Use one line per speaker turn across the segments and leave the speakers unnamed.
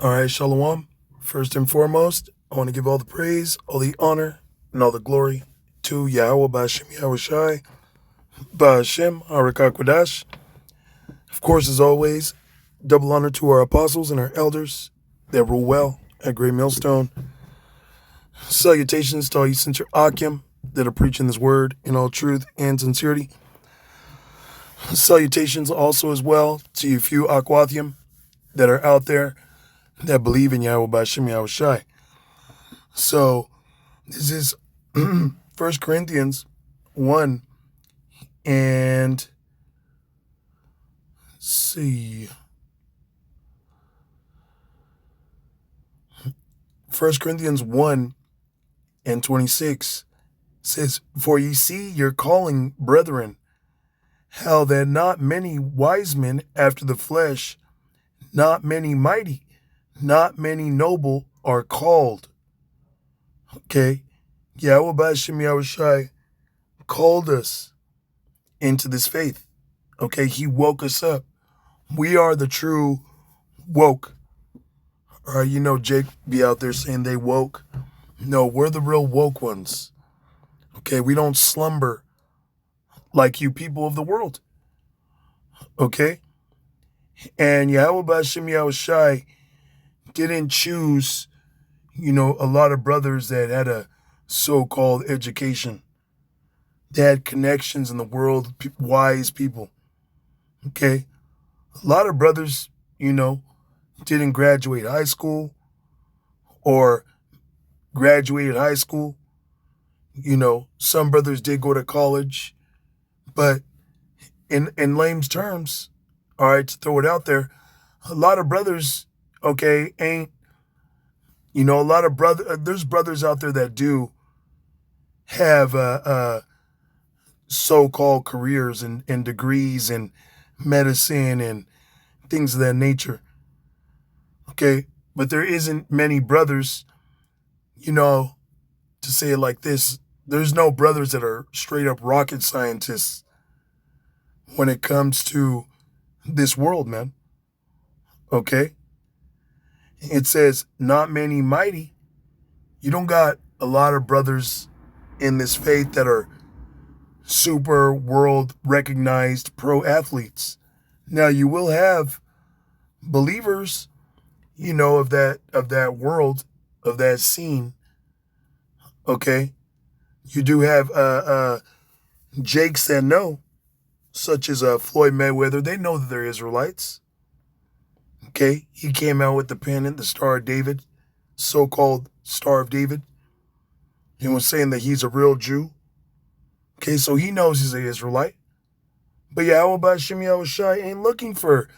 All right, Shalom. First and foremost, I want to give all the praise, all the honor, and all the glory to Yahweh Ba'Shem Yahushai, Ba'Shem Harakakwadash. Of course, as always, double honor to our apostles and our elders that rule well at Great Millstone. Salutations to all you Sinter Akim that are preaching this word in all truth and sincerity. Salutations also as well to you few Aquathium that are out there that believe in Yahweh Ba'Shem Yahushai. So this is 1 Corinthians 1 and see 1 Corinthians 1 and 26 says, "For ye see your calling, brethren, how that not many wise men after the flesh, not many mighty, not many noble are called." Okay, Yahweh Ba'Shem Yahushai called us into this faith. Okay, he woke us up. We are the true woke. All right, you know Jake be out there saying they woke. No, we're the real woke ones. Okay, we don't slumber like you people of the world. Okay? And Yahweh Ba'Shem Yahushai didn't choose, a lot of brothers that had a so-called education. They had connections in the world, wise people. Okay? A lot of brothers, didn't graduate high school or graduated high school. Some brothers did go to college, but in layman's terms, all right, to throw it out there, a lot of brothers, okay, ain't, there's brothers out there that do have so-called careers and degrees in medicine and things of that nature. Okay, but there isn't many brothers, to say it like this, there's no brothers that are straight up rocket scientists when it comes to this world, man. Okay? It says, not many mighty. You don't got a lot of brothers in this faith that are super world recognized pro athletes. Now you will have believers, of that world, of that scene. Okay? You do have Jakes that know, such as Floyd Mayweather. They know that they're Israelites. Okay? He came out with the pennant, the Star of David, so-called Star of David, and was saying that he's a real Jew. Okay, so he knows he's an Israelite. But Yahweh Ba'Shem Yahushai ain't looking for,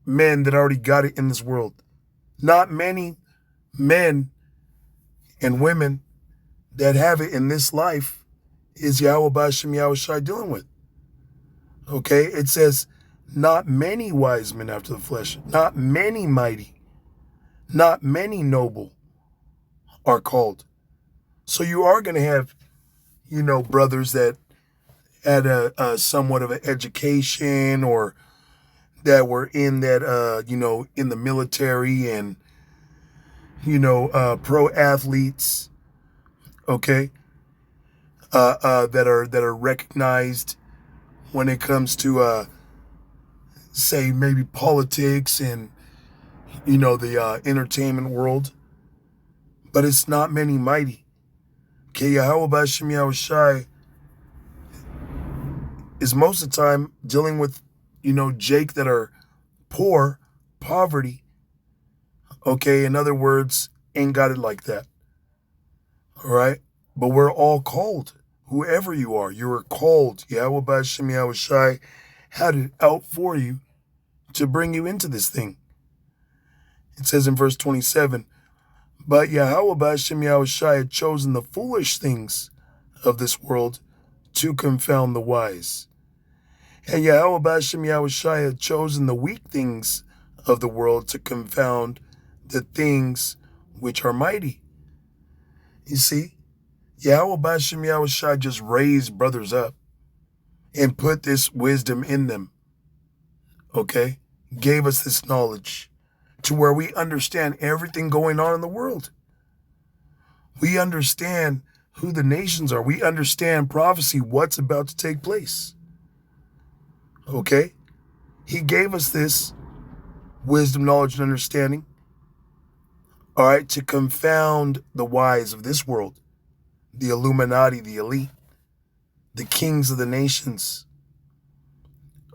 men that already got it in this world. Not many men and women that have it in this life is Yahweh Ba'Shem Yahushai dealing with. Okay, it says, not many wise men after the flesh, not many mighty, not many noble are called. So you are going to have, brothers that had a somewhat of an education or that were in that, in the military and, pro athletes, okay, that are recognized when it comes to, say, maybe politics and, the entertainment world. But it's not many mighty. Okay, Yahweh Ba'Shem Yahushai is most of the time dealing with, Jake that are poor, poverty. Okay, in other words, ain't got it like that. All right? But we're all called. Whoever you are, you are called. Yahweh Ba'Shem Yahushai had it out for you to bring you into this thing. It says in verse 27, "But Yahweh Ba'Shem Yahushai had chosen the foolish things of this world to confound the wise. And Yahweh Ba'Shem Yahushai had chosen the weak things of the world to confound the things which are mighty." You see, Yahweh Ba'Shem Yahushai just raised brothers up and put this wisdom in them. Okay? Gave us this knowledge to where we understand everything going on in the world. We understand who the nations are. We understand prophecy, what's about to take place. Okay? He gave us this wisdom, knowledge, and understanding, all right, to confound the wise of this world, the Illuminati, the elite, the kings of the nations.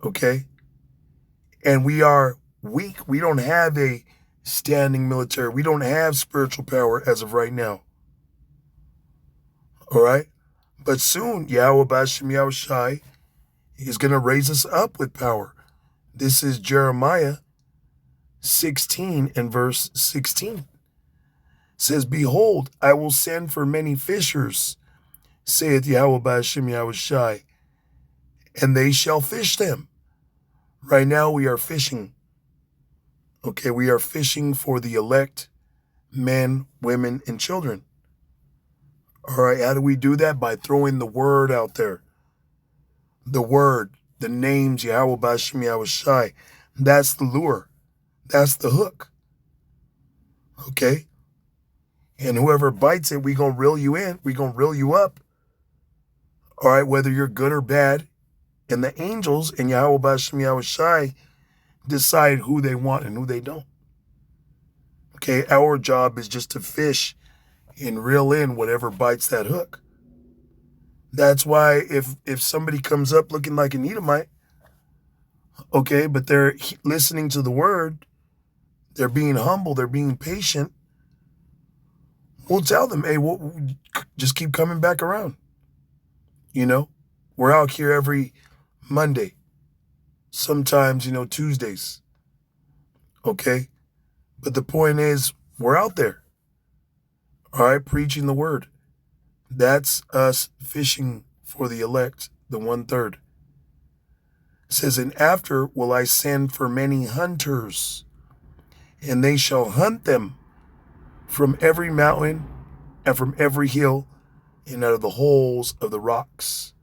Okay? And we are weak. We don't have a standing military. We don't have spiritual power as of right now. All right? But soon, Yahweh Bashem Yahushai is going to raise us up with power. This is Jeremiah 16 and verse 16. It says, "Behold, I will send for many fishers, saith Yahweh Bashem Yahushai, and they shall fish them." Right now we are fishing. Okay, we are fishing for the elect, men, women, and children. All right, how do we do that? By throwing the word out there. The word, the names, Yahweh Bashem Yahushai. That's the lure. That's the hook. Okay? And whoever bites it, we going to reel you in. We going to reel you up. All right, whether you're good or bad. And the angels and Yahweh Bashem Yahushai decide who they want and who they don't. Okay, our job is just to fish and reel in whatever bites that hook. That's why if somebody comes up looking like an Edomite, okay, but they're listening to the word, they're being humble, they're being patient, we'll tell them, hey, we'll just keep coming back around. You know, we're out here every Monday, sometimes, Tuesdays. Okay? But the point is, we're out there. All right, preaching the word. That's us fishing for the elect, the 1/3. It says, "And after will I send for many hunters, and they shall hunt them from every mountain and from every hill and out of the holes of the rocks."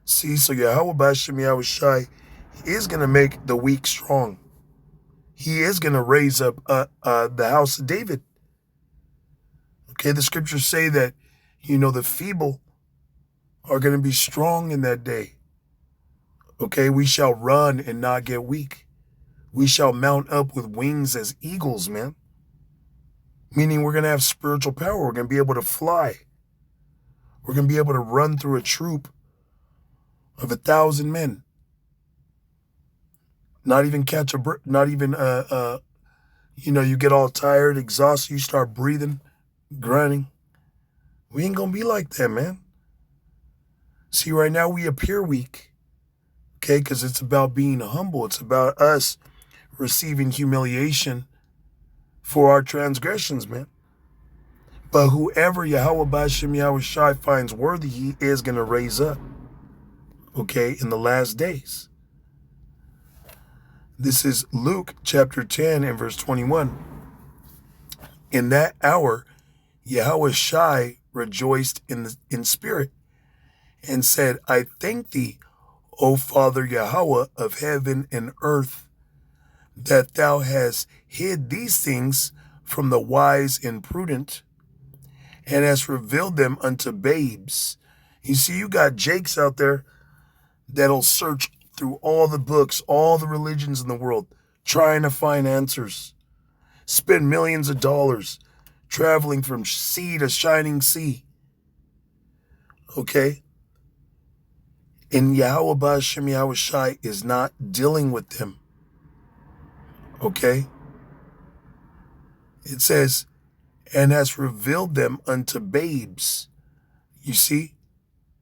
See, so Yahweh Bashem Yahushai is going to make the weak strong. He is going to raise up the house of David. Okay, the scriptures say that, the feeble are going to be strong in that day. Okay, we shall run and not get weak. We shall mount up with wings as eagles, man. Meaning we're going to have spiritual power. We're going to be able to fly. We're going to be able to run through a troop of 1,000 men. Not even catch a breath, not even, you get all tired, exhausted, you start breathing, grunting. We ain't going to be like that, man. See, right now we appear weak, okay, because it's about being humble. It's about us receiving humiliation for our transgressions, man. But whoever Yahweh Bashem Yahushai finds worthy, he is going to raise up, okay, in the last days. This is Luke chapter 10 and verse 21. "In that hour, Yahushai rejoiced in spirit and said, I thank thee, O Father Yahweh of heaven and earth, that thou hast hid these things from the wise and prudent, and hast revealed them unto babes." You see, you got Jakes out there that'll search through all the books, all the religions in the world, trying to find answers. Spend millions of dollars traveling from sea to shining sea. Okay? And Yahweh Bashem Yahushai is not dealing with them. Okay? It says, "and has revealed them unto babes." You see?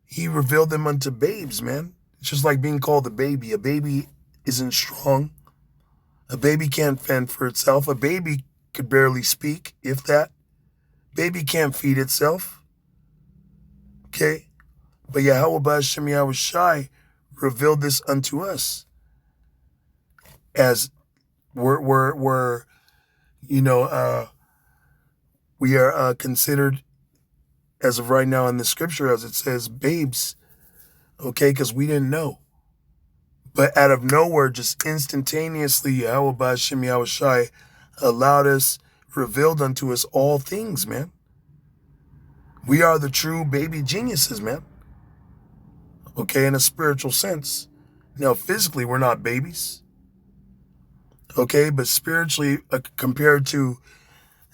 He revealed them unto babes, man. It's just like being called a baby. A baby isn't strong. A baby can't fend for itself. A baby could barely speak, if that. Baby can't feed itself. Okay? But Yahweh Bashem Yahushai revealed this unto us. As we're we are considered, as of right now in the scripture, as it says, babes. Okay, because we didn't know. But out of nowhere, just instantaneously, Yahweh Bashem Yahushai allowed us, revealed unto us all things, man. We are the true baby geniuses, man. Okay, in a spiritual sense. Now, physically, we're not babies. Okay, but spiritually, compared to,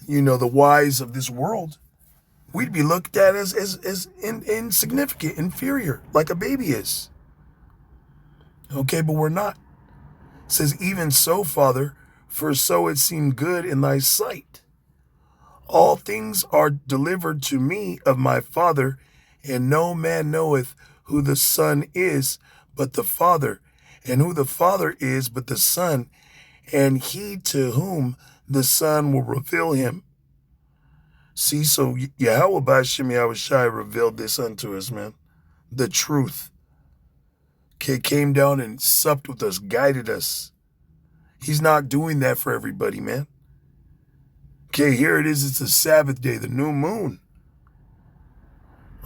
the wise of this world, we'd be looked at as insignificant, inferior, like a baby is. Okay, but we're not. It says, even so, Father, for so it seemed good in thy sight. All things are delivered to me of my Father, and no man knoweth who the Son is but the Father, and who the Father is but the Son, and he to whom the Son will reveal him. See, so Yahweh B'Shem Yahushai revealed this unto us, man. The truth. Okay, came down and supped with us, guided us. He's not doing that for everybody, man. Okay, here it is. It's the Sabbath day, the new moon.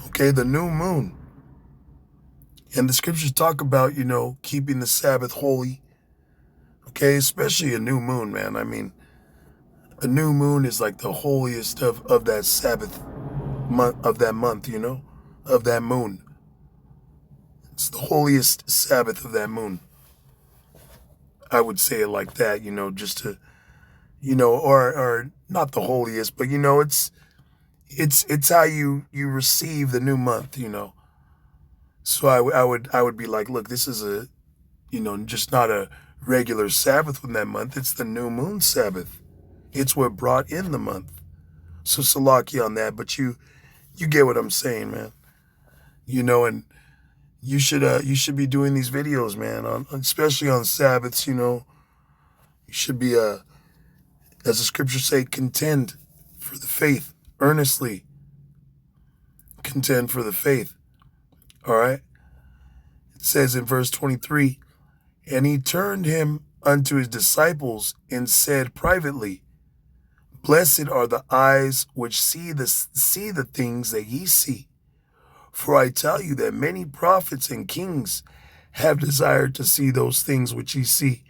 Okay, the new moon. And the scriptures talk about, keeping the Sabbath holy. Okay, especially a new moon, man. I mean, a new moon is like the holiest of that Sabbath month, of that month, of that moon. It's the holiest Sabbath of that moon. I would say it like that, just to, or not the holiest, but it's how you receive the new month, So I would be like, look, this is just not a regular Sabbath in that month. It's the new moon Sabbath. It's what brought in the month. So salaki on that, but you get what I'm saying, man. And you should be doing these videos, man, especially on Sabbaths, You should be as the scriptures say, contend for the faith earnestly. Contend for the faith. All right. It says in verse 23, and he turned him unto his disciples and said privately, blessed are the eyes which see the things that ye see. For I tell you that many prophets and kings have desired to see those things which ye see,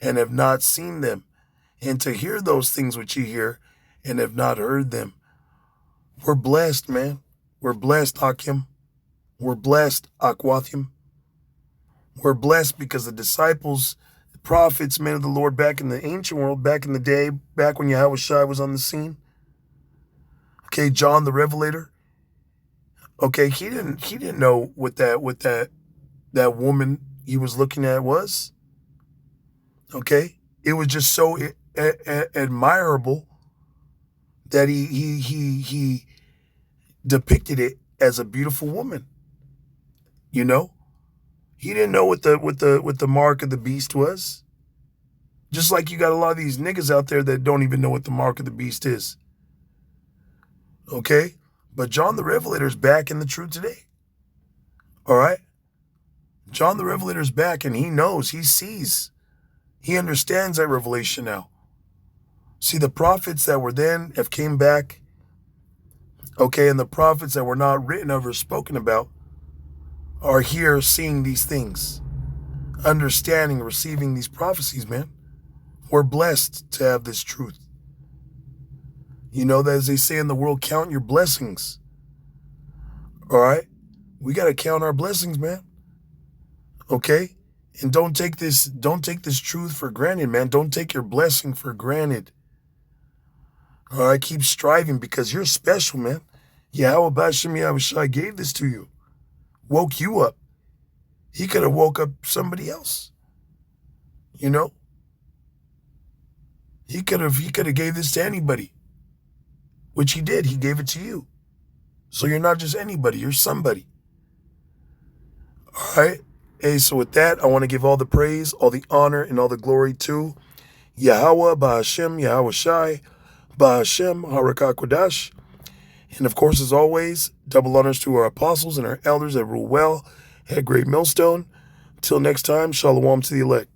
and have not seen them, and to hear those things which ye hear, and have not heard them. We're blessed, man. We're blessed, Akim. We're blessed, Akwathim. We're blessed because the disciples, the prophets, men of the Lord back in the ancient world, back in the day, back when Yahweh Shai was on the scene. Okay, John the Revelator. Okay, he didn't know what that woman he was looking at was. Okay, it was just so admirable that he depicted it as a beautiful woman. He didn't know what the mark of the beast was. Just like you got a lot of these niggas out there that don't even know what the mark of the beast is. Okay? But John the Revelator is back in the truth today. All right? John the Revelator is back, and he knows, he sees, he understands that revelation now. See, the prophets that were then have came back, okay, and the prophets that were not written of or spoken about are here seeing these things, understanding, receiving these prophecies, man. We're blessed to have this truth. That as they say in the world, count your blessings. All right? We got to count our blessings, man. Okay? And don't take this truth for granted, man. Don't take your blessing for granted. All right? Keep striving because you're special, man. Yahweh B'Shem Yahushai gave this to you. Woke you up. He could have woke up somebody else. He could have gave this to anybody. Which he did. He gave it to you. So you're not just anybody. You're somebody. All right? Hey, so with that, I want to give all the praise, all the honor, and all the glory to Yahweh B'Shem Yahushai B'Shem Harakah Kodash. And of course, as always, double honors to our apostles and our elders that rule well at Great Millstone. Until next time, shalom to the elect.